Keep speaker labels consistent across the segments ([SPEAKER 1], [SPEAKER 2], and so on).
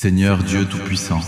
[SPEAKER 1] Seigneur Dieu Tout-Puissant,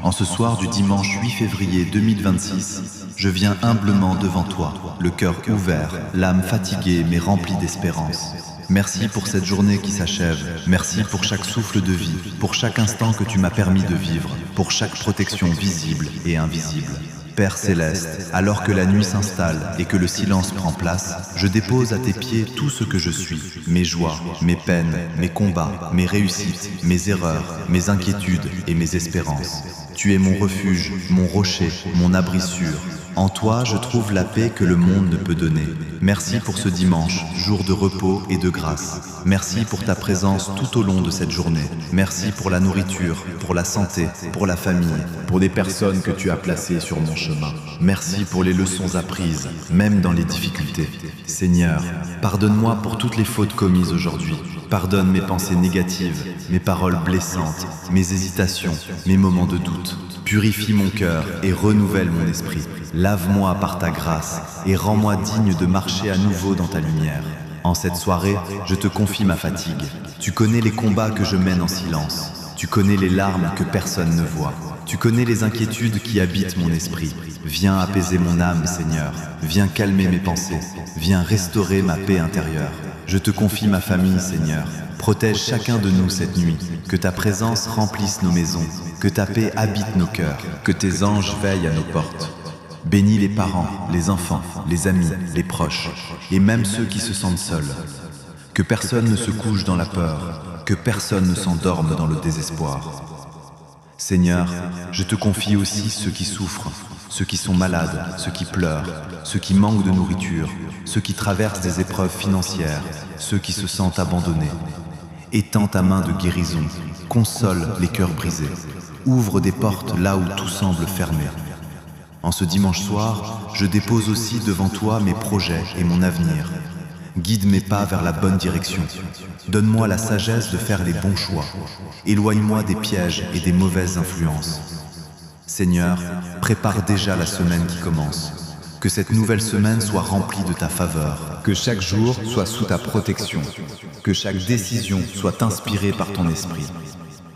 [SPEAKER 1] en ce soir du dimanche 8 février 2026, je viens humblement devant toi, le cœur ouvert, l'âme fatiguée mais remplie d'espérance. Merci pour cette journée qui s'achève, merci pour chaque souffle de vie, pour chaque instant que tu m'as permis de vivre, pour chaque protection visible et invisible. Père Céleste, alors que la nuit s'installe et que le silence prend place, je dépose à tes pieds tout ce que je suis, mes joies, mes peines, mes combats, mes réussites, mes erreurs, mes inquiétudes et mes espérances. Tu es mon refuge, mon rocher, mon abri sûr. En toi, je trouve la paix que le monde ne peut donner. Merci pour ce dimanche, jour de repos et de grâce. Merci pour ta présence tout au long de cette journée. Merci pour la nourriture, pour la santé, pour la famille, pour des personnes que tu as placées sur mon chemin. Merci pour les leçons apprises, même dans les difficultés. Seigneur, pardonne-moi pour toutes les fautes commises aujourd'hui. Pardonne mes pensées négatives, mes paroles blessantes, mes hésitations, mes moments de doute. Purifie mon cœur et renouvelle mon esprit. Lave-moi par ta grâce et rends-moi digne de marcher à nouveau dans ta lumière. En cette soirée, je te confie ma fatigue. Tu connais les combats que je mène en silence. Tu connais les larmes que personne ne voit. Tu connais les inquiétudes qui habitent mon esprit. Viens apaiser mon âme, Seigneur. Viens calmer mes pensées. Viens restaurer ma paix intérieure. Je te confie ma famille, Seigneur. Protège chacun de nous cette nuit. Que ta présence remplisse nos maisons. Que ta paix habite nos cœurs. Que tes anges veillent à nos portes. Bénis les parents, les enfants, les amis, les proches, et même ceux qui se sentent seuls. Que personne ne se couche dans la peur, que personne ne s'endorme dans le désespoir. Seigneur, je te confie aussi ceux qui souffrent, ceux qui sont malades, ceux qui pleurent, ceux qui manquent de nourriture, ceux qui traversent des épreuves financières, ceux qui se sentent abandonnés. Étends ta main de guérison, console les cœurs brisés, ouvre des portes là où tout semble fermé. En ce dimanche soir, je dépose aussi devant toi mes projets et mon avenir. Guide mes pas vers la bonne direction. Donne-moi la sagesse de faire les bons choix. Éloigne-moi des pièges et des mauvaises influences. Seigneur, prépare déjà la semaine qui commence. Que cette nouvelle semaine soit remplie de ta faveur. Que chaque jour soit sous ta protection. Que chaque décision soit inspirée par ton esprit.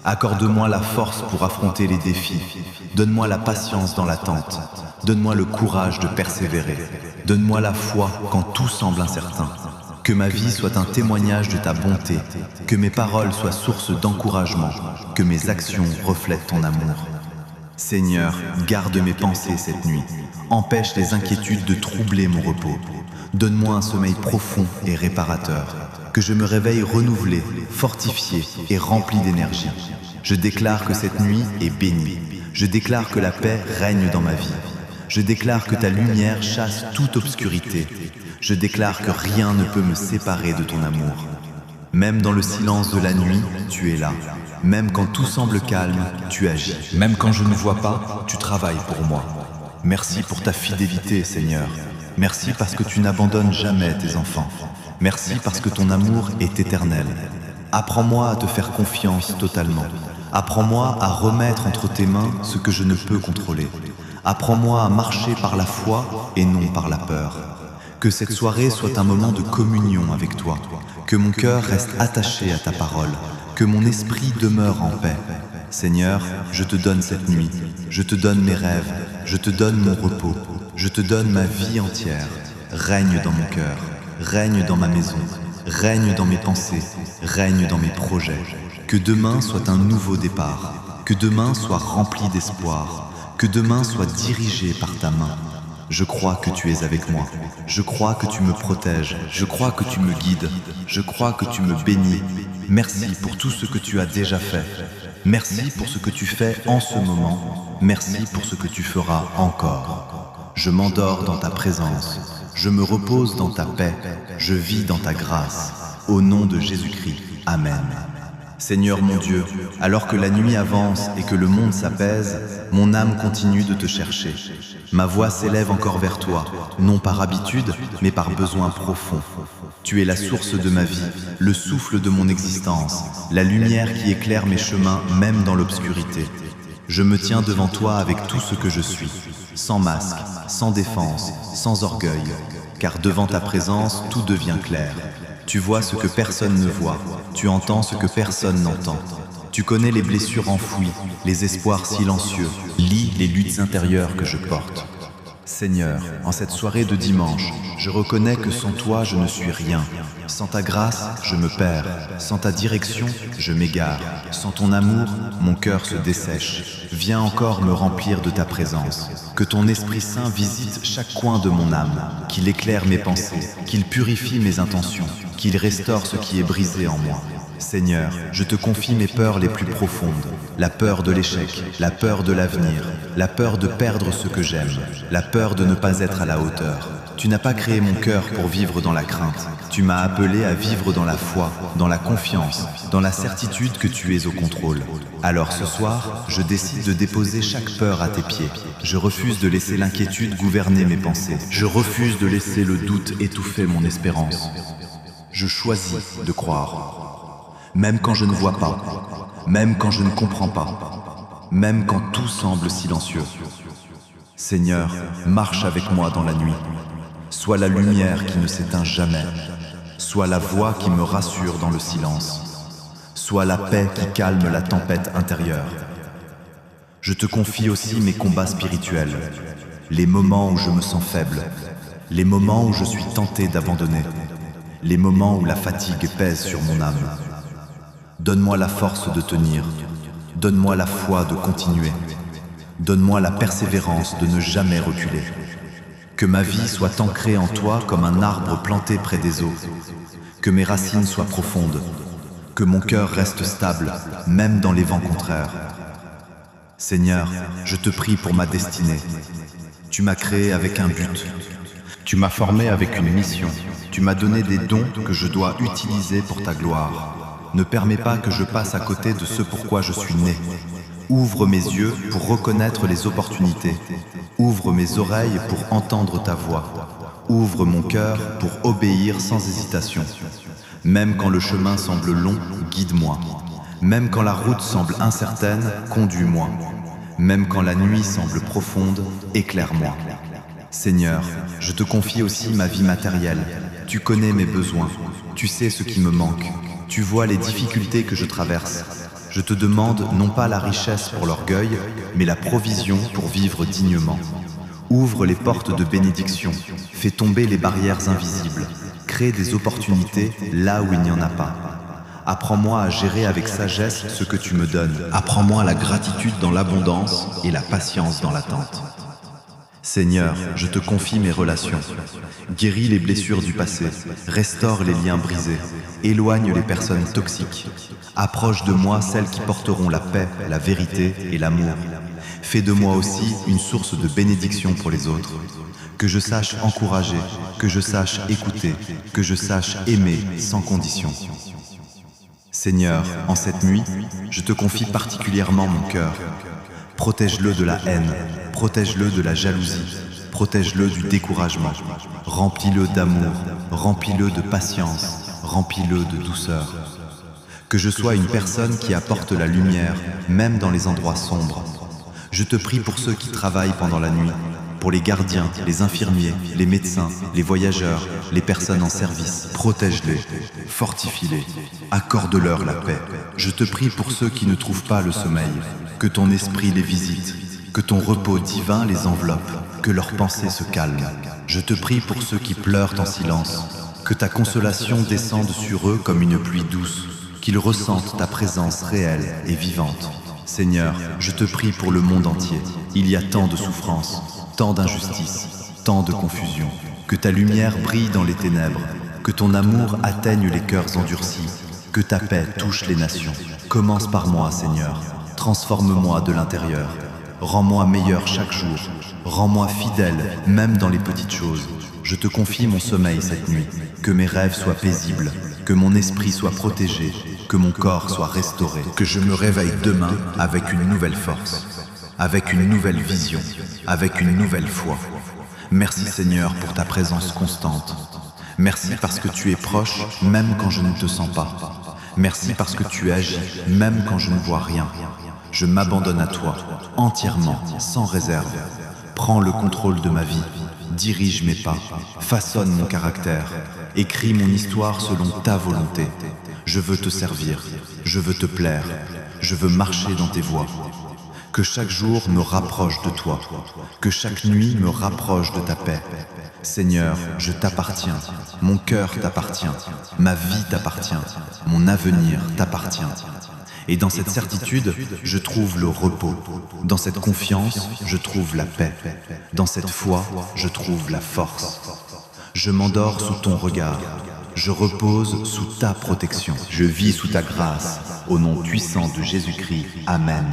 [SPEAKER 1] Accorde-moi la force pour affronter les défis. Donne-moi la patience dans l'attente. Donne-moi le courage de persévérer. Donne-moi la foi quand tout semble incertain. Que ma vie soit un témoignage de ta bonté. Que mes paroles soient source d'encouragement. Que mes actions reflètent ton amour. Seigneur, garde mes pensées cette nuit. Empêche les inquiétudes de troubler mon repos. Donne-moi un sommeil profond et réparateur. Que je me réveille renouvelé, fortifié et rempli d'énergie. Je déclare que cette nuit est bénie. Je déclare que la paix règne dans ma vie. Je déclare que ta lumière chasse toute obscurité. Je déclare que rien ne peut me séparer de ton amour. Même dans le silence de la nuit, tu es là. Même quand tout semble calme, tu agis. Même quand je ne vois pas, tu travailles pour moi. Merci pour ta fidélité, Seigneur. Merci parce que tu n'abandonnes jamais tes enfants. Merci parce que ton amour est éternel. Apprends-moi à te faire confiance totalement. Apprends-moi à remettre entre tes mains ce que je ne peux contrôler. Apprends-moi à marcher par la foi et non par la peur. Que cette soirée soit un moment de communion avec toi. Que mon cœur reste attaché à ta parole. Que mon esprit demeure en paix. Seigneur, je te donne cette nuit. Je te donne mes rêves. Je te donne mon repos. Je te donne ma vie entière. Règne dans mon cœur. Règne dans ma maison, règne dans mes pensées, règne dans mes projets. Que demain soit un nouveau départ, que demain soit rempli d'espoir, que demain soit dirigé par ta main. Je crois que tu es avec moi, je crois que tu me protèges, je crois que tu me guides, je crois que tu me bénis. Merci pour tout ce que tu as déjà fait. Merci pour ce que tu fais en ce moment. Merci pour ce que tu feras encore. Je m'endors dans ta présence. Je me repose dans ta paix, je vis dans ta grâce. Au nom de Jésus-Christ, Amen. Seigneur mon Dieu, alors que la nuit avance et que le monde s'apaise, mon âme continue de te chercher. Ma voix s'élève encore vers toi, non par habitude, mais par besoin profond. Tu es la source de ma vie, le souffle de mon existence, la lumière qui éclaire mes chemins même dans l'obscurité. Je me tiens devant toi avec tout ce que je suis, sans masque, sans défense, sans orgueil, car devant ta présence, tout devient clair. Tu vois ce que personne ne voit, tu entends ce que personne n'entend. Tu Tu connais les blessures enfouies, les espoirs silencieux. Lis les luttes intérieures que je porte. Seigneur, en cette soirée de dimanche, je reconnais que sans toi, je ne suis rien. Sans ta grâce, je me perds. Sans ta direction, je m'égare. Sans ton amour, mon cœur se dessèche. Viens encore me remplir de ta présence. Que ton Esprit Saint visite chaque coin de mon âme, qu'il éclaire mes pensées, qu'il purifie mes intentions, qu'il restaure ce qui est brisé en moi. Seigneur, je te confie mes peurs les plus profondes, la peur de l'échec, la peur de l'avenir, la peur de perdre ce que j'aime, la peur de ne pas être à la hauteur. Tu n'as pas créé mon cœur pour vivre dans la crainte. Tu m'as appelé à vivre dans la foi, dans la confiance, dans la certitude que tu es au contrôle. Alors ce soir, je décide de déposer chaque peur à tes pieds. Je refuse de laisser l'inquiétude gouverner mes pensées. Je refuse de laisser le doute étouffer mon espérance. Je choisis de croire. Même quand je ne vois pas, même quand je ne comprends pas, même quand tout semble silencieux. Seigneur, marche avec moi dans la nuit. Sois la lumière qui ne s'éteint jamais. Sois la voix qui me rassure dans le silence. Sois la paix qui calme la tempête intérieure. Je te confie aussi mes combats spirituels, les moments où je me sens faible, les moments où je suis tenté d'abandonner, les moments où la fatigue pèse sur mon âme. Donne-moi la force de tenir, donne-moi la foi de continuer, donne-moi la persévérance de ne jamais reculer. Que ma vie soit ancrée en toi comme un arbre planté près des eaux, que mes racines soient profondes, que mon cœur reste stable, même dans les vents contraires. Seigneur, je te prie pour ma destinée. Tu m'as créé avec un but. Tu m'as formé avec une mission. Tu m'as donné des dons que je dois utiliser pour ta gloire. Ne permets pas que je passe à côté de ce pourquoi je suis né. Ouvre mes yeux pour reconnaître les opportunités. Ouvre mes oreilles pour entendre ta voix. Ouvre mon cœur pour obéir sans hésitation. Même quand le chemin semble long, guide-moi. Même quand la route semble incertaine, conduis-moi. Même quand la nuit semble profonde, éclaire-moi. Seigneur, je te confie aussi ma vie matérielle. Tu connais mes besoins. Tu sais ce qui me manque. Tu vois les difficultés que je traverse. Je te demande non pas la richesse pour l'orgueil, mais la provision pour vivre dignement. Ouvre les portes de bénédiction, fais tomber les barrières invisibles, crée des opportunités là où il n'y en a pas. Apprends-moi à gérer avec sagesse ce que tu me donnes. Apprends-moi la gratitude dans l'abondance et la patience dans l'attente. Seigneur, je te confie mes relations. Guéris les blessures du passé, restaure les liens brisés, éloigne les personnes toxiques. Approche de moi celles qui porteront la paix, la vérité et l'amour. Fais de moi aussi une source de bénédiction pour les autres. Que je sache encourager, que je sache écouter, que je sache aimer sans condition. Seigneur, en cette nuit, je te confie particulièrement mon cœur. Protège-le de la haine, protège-le de la jalousie, protège-le du découragement. Remplis-le d'amour, remplis-le de patience, remplis-le de douceur. Que je sois une personne qui apporte la lumière, même dans les endroits sombres. Je te prie pour ceux qui travaillent pendant la nuit, pour les gardiens, les infirmiers, les médecins, les voyageurs, les personnes en service. Protège-les, fortifie-les, accorde-leur la paix. Je te prie pour ceux qui ne trouvent pas le sommeil, que ton esprit les visite, que ton repos divin les enveloppe, que leurs pensées se calment. Je te prie pour ceux qui pleurent en silence, que ta consolation descende sur eux comme une pluie douce, qu'ils ressentent ta présence réelle et vivante. Seigneur, je te prie pour le monde entier. Il y a tant de souffrances, tant d'injustices, tant de confusion. Que ta lumière brille dans les ténèbres, que ton amour atteigne les cœurs endurcis, que ta paix touche les nations. Commence par moi, Seigneur. Transforme-moi de l'intérieur. Rends-moi meilleur chaque jour. Rends-moi fidèle, même dans les petites choses. Je te confie mon sommeil cette nuit. Que mes rêves soient paisibles, que mon esprit soit protégé, que mon corps soit restauré. Que je me réveille demain avec une nouvelle force, avec une nouvelle vision, avec une nouvelle foi. Merci Seigneur pour ta présence constante. Merci parce que tu es proche, même quand je ne te sens pas. Merci parce que tu agis, même quand je ne vois rien. Je m'abandonne à toi, entièrement, sans réserve. Prends le contrôle de ma vie, dirige mes pas, façonne mon caractère, écris mon histoire selon ta volonté. Je veux te servir, je veux te plaire, je veux marcher dans tes voies. Que chaque jour me rapproche de toi, que chaque nuit me rapproche de ta paix. Seigneur, je t'appartiens, mon cœur t'appartient, ma vie t'appartient, mon avenir t'appartient. Et dans cette certitude, je trouve le repos. Dans cette confiance, je trouve la paix. Dans cette foi, je trouve la force. Je m'endors sous ton regard. Je repose sous ta protection. Je vis sous ta grâce. Au nom puissant de Jésus-Christ. Amen.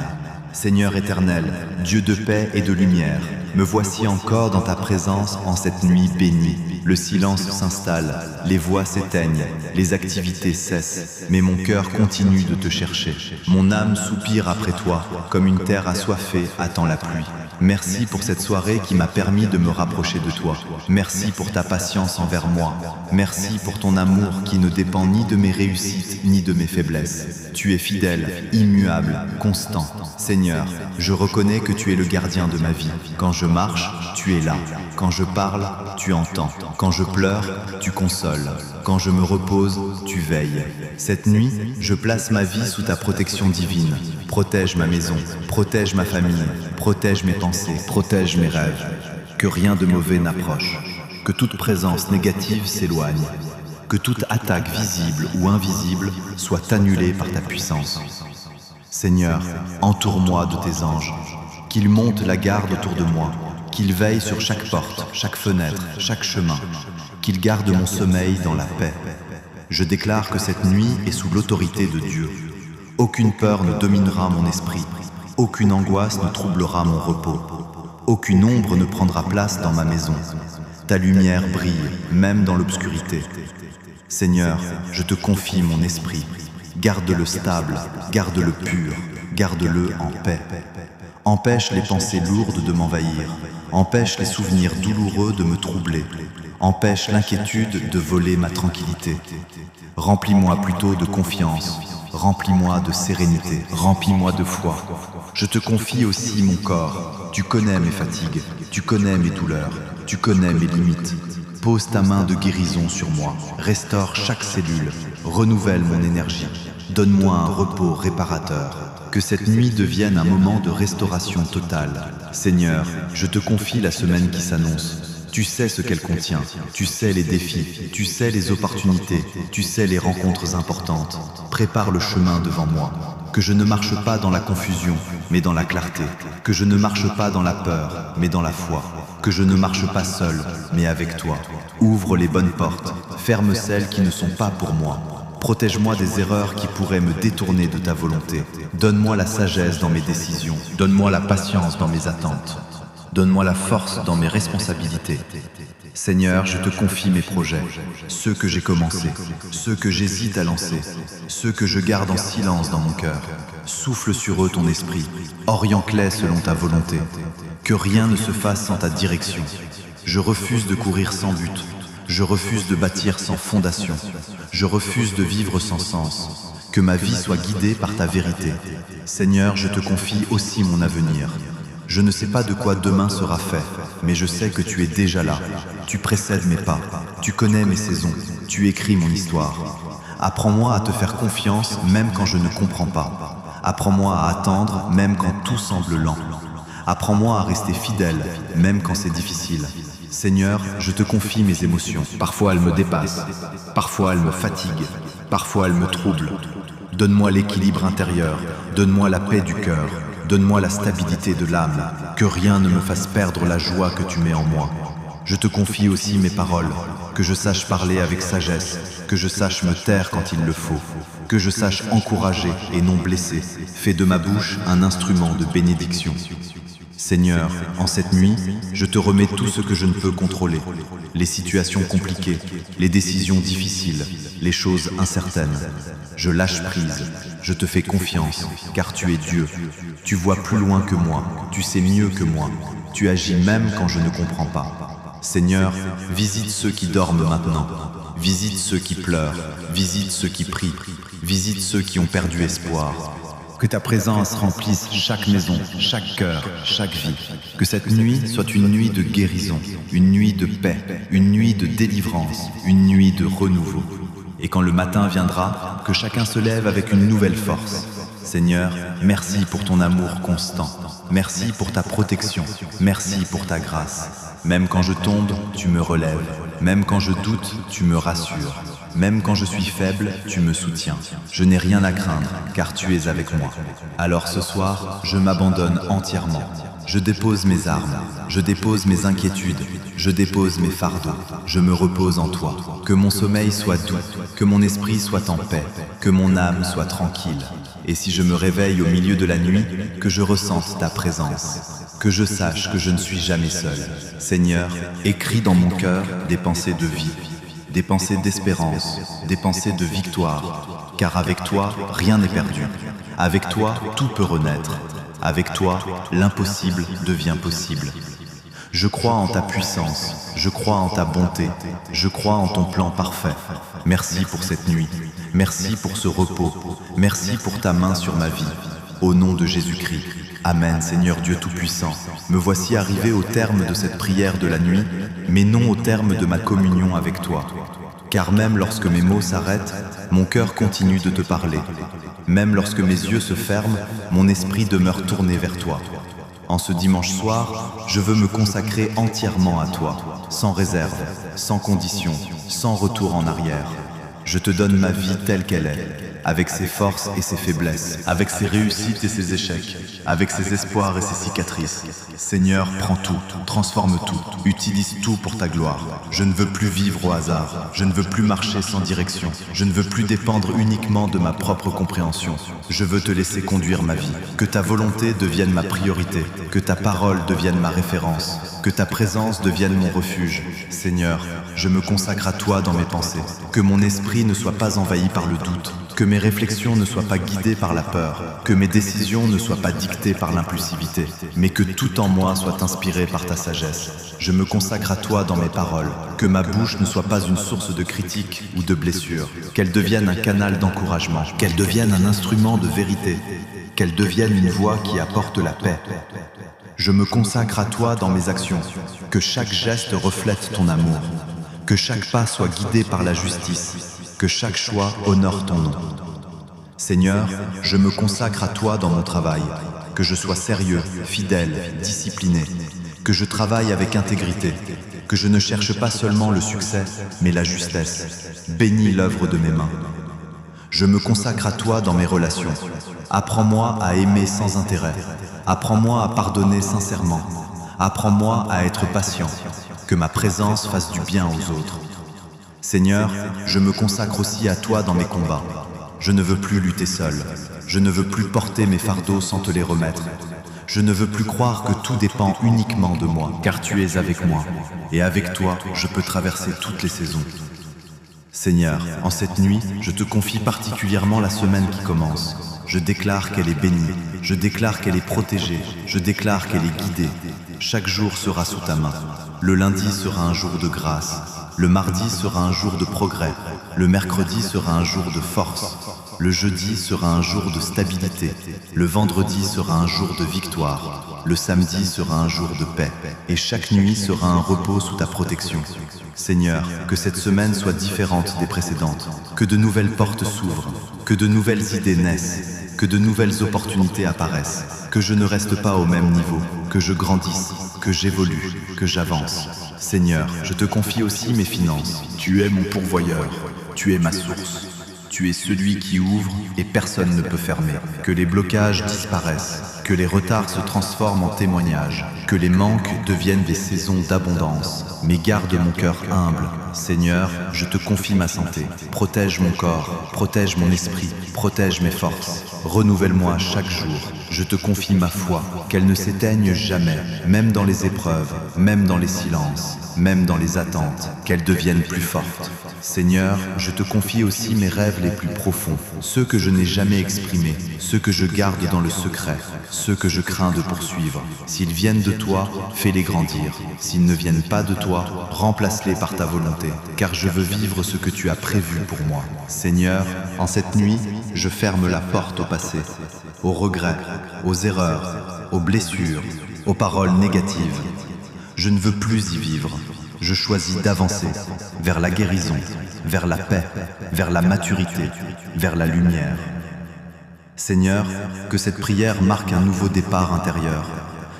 [SPEAKER 1] Seigneur éternel, Dieu de paix et de lumière, me voici encore dans ta présence en cette nuit bénie. Le silence s'installe, les voix s'éteignent, les activités cessent, mais mon cœur continue de te chercher. Mon âme soupire après toi, comme une terre assoiffée attend la pluie. Merci pour cette soirée qui m'a permis de me rapprocher de toi. Merci pour ta patience envers moi. Merci pour ton amour qui ne dépend ni de mes réussites ni de mes faiblesses. Tu es fidèle, immuable, constant. Seigneur, je reconnais que tu es le gardien de ma vie. Quand je marche, tu es là. Quand je parle, tu entends. Quand je pleure, tu consoles. Quand je me repose, tu veilles. Cette nuit, je place ma vie sous ta protection divine. Protège ma maison, protège ma famille, protège mes pensées, protège mes rêves. Que rien de mauvais n'approche. Que toute présence négative s'éloigne. Que toute attaque visible ou invisible soit annulée par ta puissance. Seigneur, entoure-moi de tes anges. Qu'ils montent la garde autour de moi. Qu'ils veillent sur chaque porte, chaque fenêtre, chaque chemin. Qu'ils gardent mon sommeil dans la paix. Je déclare que cette nuit est sous l'autorité de Dieu. Aucune peur ne dominera mon esprit. Aucune angoisse ne troublera mon repos. Aucune ombre ne prendra place dans ma maison. Ta lumière brille, même dans l'obscurité. Seigneur, je te confie mon esprit. Garde-le stable, garde-le pur, garde-le en paix. Empêche les pensées lourdes de m'envahir. Empêche les souvenirs douloureux de me troubler. Empêche l'inquiétude de voler ma tranquillité. Remplis-moi plutôt de confiance. Remplis-moi de sérénité. Remplis-moi de foi. Je te confie aussi mon corps. Tu connais mes fatigues. Tu connais mes douleurs. Tu connais mes limites. Pose ta main de guérison sur moi. Restaure chaque cellule. Renouvelle mon énergie. Donne-moi un repos réparateur. Que cette nuit devienne un moment de restauration totale. Seigneur, je te confie la semaine qui s'annonce. Tu sais ce qu'elle contient, tu sais les défis, tu sais les opportunités, tu sais les rencontres importantes. Prépare le chemin devant moi. Que je ne marche pas dans la confusion, mais dans la clarté. Que je ne marche pas dans la peur, mais dans la foi. Que je ne marche pas seul, mais avec toi. Ouvre les bonnes portes, ferme celles qui ne sont pas pour moi. Protège-moi des erreurs qui pourraient me détourner de ta volonté. Donne-moi la sagesse dans mes décisions. Donne-moi la patience dans mes attentes. Donne-moi la force dans mes responsabilités. Seigneur, je te confie mes projets, ceux que j'ai commencés, ceux que j'hésite à lancer, ceux que je garde en silence dans mon cœur. Souffle sur eux ton esprit, oriente-les selon ta volonté. Que rien ne se fasse sans ta direction. Je refuse de courir sans but. Je refuse de bâtir sans fondation. Je refuse de vivre sans sens. Que ma vie soit guidée par ta vérité. Seigneur, je te confie aussi mon avenir. Je ne sais pas de quoi demain sera fait, mais je sais que tu es déjà là. Tu précèdes mes pas, tu connais mes saisons, tu écris mon histoire. Apprends-moi à te faire confiance même quand je ne comprends pas. Apprends-moi à attendre même quand tout semble lent. Apprends-moi à rester fidèle même quand c'est difficile. Seigneur, je te confie mes émotions. Parfois elles me dépassent, parfois elles me fatiguent, parfois elles me troublent. Donne-moi l'équilibre intérieur, donne-moi la paix du cœur. Donne-moi la stabilité de l'âme, que rien ne me fasse perdre la joie que tu mets en moi. Je te confie aussi mes paroles, que je sache parler avec sagesse, que je sache me taire quand il le faut, que je sache encourager et non blesser. Fais de ma bouche un instrument de bénédiction. Seigneur, en cette nuit, je te remets tout ce que je ne peux contrôler, les situations compliquées, les décisions difficiles, les choses incertaines. Je lâche prise, je te fais confiance, car tu es Dieu. Tu vois plus loin que moi, tu sais mieux que moi, tu agis même quand je ne comprends pas. Seigneur, visite ceux qui dorment maintenant, visite ceux qui pleurent, visite ceux qui prient, visite ceux qui ont perdu espoir. Que ta présence remplisse chaque maison, chaque cœur, chaque vie. Que cette nuit soit une nuit de guérison, une nuit de paix, une nuit de délivrance, une nuit de renouveau. Et quand le matin viendra, que chacun se lève avec une nouvelle force. Seigneur, merci pour ton amour constant. Merci pour ta protection. Merci pour ta grâce. Même quand je tombe, tu me relèves. Même quand je doute, tu me rassures. Même quand je suis faible, tu me soutiens. Je n'ai rien à craindre, car tu es avec moi. Alors ce soir, je m'abandonne entièrement. Je dépose mes armes, je dépose mes inquiétudes, je dépose mes fardeaux. Je me repose en toi. Que mon sommeil soit doux, que mon esprit soit en paix, que mon âme soit tranquille. Et si je me réveille au milieu de la nuit, que je ressente ta présence. Que je sache que je ne suis jamais seul. Seigneur, écris dans mon cœur des pensées de vie, des pensées d'espérance, des pensées de victoire. Car avec toi, rien n'est perdu. Avec toi, tout peut renaître. Avec toi, l'impossible devient possible. Je crois en ta puissance, je crois en ta bonté, je crois en ton plan parfait. Merci pour cette nuit, merci pour ce repos, merci pour ta main sur ma vie. Au nom de Jésus-Christ. Amen, Seigneur Dieu Tout-Puissant. Me voici arrivé au terme de cette prière de la nuit, mais non au terme de ma communion avec toi. Car même lorsque mes mots s'arrêtent, mon cœur continue de te parler. Même lorsque mes yeux se ferment, mon esprit demeure tourné vers toi. En ce dimanche soir, je veux me consacrer entièrement à toi, sans réserve, sans condition, sans retour en arrière. Je te donne ma vie telle qu'elle est, avec ses forces et ses faiblesses, avec ses réussites et ses échecs, avec ses espoirs et ses cicatrices. Seigneur, prends tout, transforme tout, utilise tout pour ta gloire. Je ne veux plus vivre au hasard, je ne veux plus marcher sans direction, je ne veux plus dépendre uniquement de ma propre compréhension. Je veux te laisser conduire ma vie, que ta volonté devienne ma priorité, que ta parole devienne ma référence, que ta présence devienne mon refuge. Seigneur, je me consacre à toi dans mes pensées, que mon esprit ne soit pas envahi par le doute, que mes réflexions ne soient pas guidées par la peur, que mes décisions ne soient pas dictées par l'impulsivité, mais que tout en moi soit inspiré par ta sagesse. Je me consacre à toi dans mes paroles, que ma bouche ne soit pas une source de critique ou de blessure, qu'elle devienne un canal d'encouragement, qu'elle devienne un instrument de vérité, qu'elle devienne une voix qui apporte la paix. Je me consacre à toi dans mes actions, que chaque geste reflète ton amour, que chaque pas soit guidé par la justice, que chaque choix honore ton nom. Seigneur, je me consacre à toi dans mon travail, que je sois sérieux, fidèle, discipliné, que je travaille avec intégrité, que je ne cherche pas seulement le succès, mais la justesse. Bénis l'œuvre de mes mains. Je me consacre à toi dans mes relations. Apprends-moi à aimer sans intérêt. Apprends-moi à pardonner sincèrement. Apprends-moi à être patient. Que ma présence fasse du bien aux autres. Seigneur, je me consacre aussi à toi dans mes combats. Je ne veux plus lutter seul. Je ne veux plus porter mes fardeaux sans te les remettre. Je ne veux plus croire que tout dépend uniquement de moi, car tu es avec moi. Et avec toi, je peux traverser toutes les saisons. Seigneur, en cette nuit, je te confie particulièrement la semaine qui commence. Je déclare qu'elle est bénie. Je déclare qu'elle est protégée. Je déclare qu'elle est guidée. Chaque jour sera sous ta main. Le lundi sera un jour de grâce. Le mardi sera un jour de progrès. Le mercredi sera un jour de force. Le jeudi sera un jour de stabilité. Le vendredi sera un jour de victoire. Le samedi sera un jour de paix. Et chaque nuit sera un repos sous ta protection. Seigneur, que cette semaine soit différente des précédentes. Que de nouvelles portes s'ouvrent. Que de nouvelles idées naissent. Que de nouvelles opportunités apparaissent. Que je ne reste pas au même niveau. Que je grandisse. Que j'évolue. Que j'avance. Seigneur, je te confie aussi mes finances. Tu es mon pourvoyeur, tu es ma source. Tu es celui qui ouvre et personne ne peut fermer. Que les blocages disparaissent, que les retards se transforment en témoignages, que les manques deviennent des saisons d'abondance. Mais garde mon cœur humble. Seigneur, je te confie ma santé. Protège mon corps, protège mon esprit, protège mes forces. Renouvelle-moi chaque jour. Je te confie ma foi, qu'elle ne s'éteigne jamais, même dans les épreuves, même dans les silences, même dans les attentes, qu'elle devienne plus forte. Seigneur, je te confie aussi mes rêves les plus profonds, ceux que je n'ai jamais exprimés, ceux que je garde dans le secret, ceux que je crains de poursuivre. S'ils viennent de toi, fais-les grandir. S'ils ne viennent pas de toi, remplace-les par ta volonté, car je veux vivre ce que tu as prévu pour moi. Seigneur, en cette nuit, je ferme la porte au passé, aux regrets, aux erreurs, aux blessures, aux paroles négatives. Je ne veux plus y vivre. Je choisis d'avancer vers la guérison, vers la paix, vers la maturité, vers la lumière. Seigneur, que cette prière marque un nouveau départ intérieur,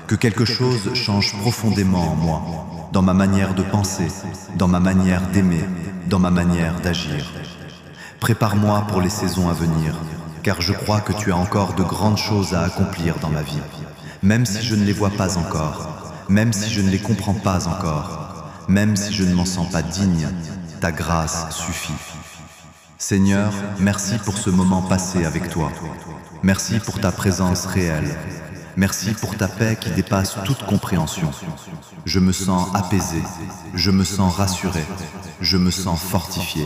[SPEAKER 1] que quelque chose change profondément en moi, dans ma manière de penser, dans ma manière d'aimer, dans ma manière d'agir. Prépare-moi pour les saisons à venir, car je crois que tu as encore de grandes choses à accomplir dans ma vie, même si je ne les vois pas encore, même si je ne les comprends pas encore, même si je ne m'en sens pas digne, ta grâce suffit. Seigneur, merci pour ce moment passé avec toi. Merci pour ta présence réelle. Merci pour ta paix qui dépasse toute compréhension. Je me sens apaisé, je me sens rassuré, je me sens fortifié.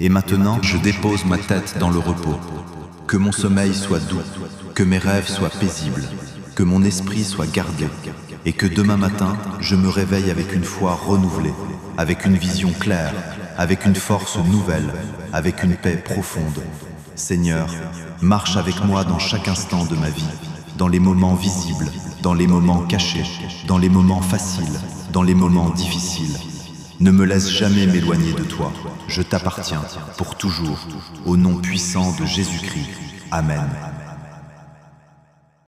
[SPEAKER 1] Et maintenant, je dépose ma tête dans le repos. Que mon sommeil soit doux, que mes rêves soient paisibles, que mon esprit soit gardé, et que demain matin, je me réveille avec une foi renouvelée, avec une vision claire, avec une force nouvelle, avec une paix profonde. Seigneur, marche avec moi dans chaque instant de ma vie, dans les moments visibles, dans les moments cachés, dans les moments faciles, dans les moments difficiles. Ne me laisse jamais m'éloigner de toi. Je t'appartiens pour toujours, au nom puissant de Jésus-Christ. Amen.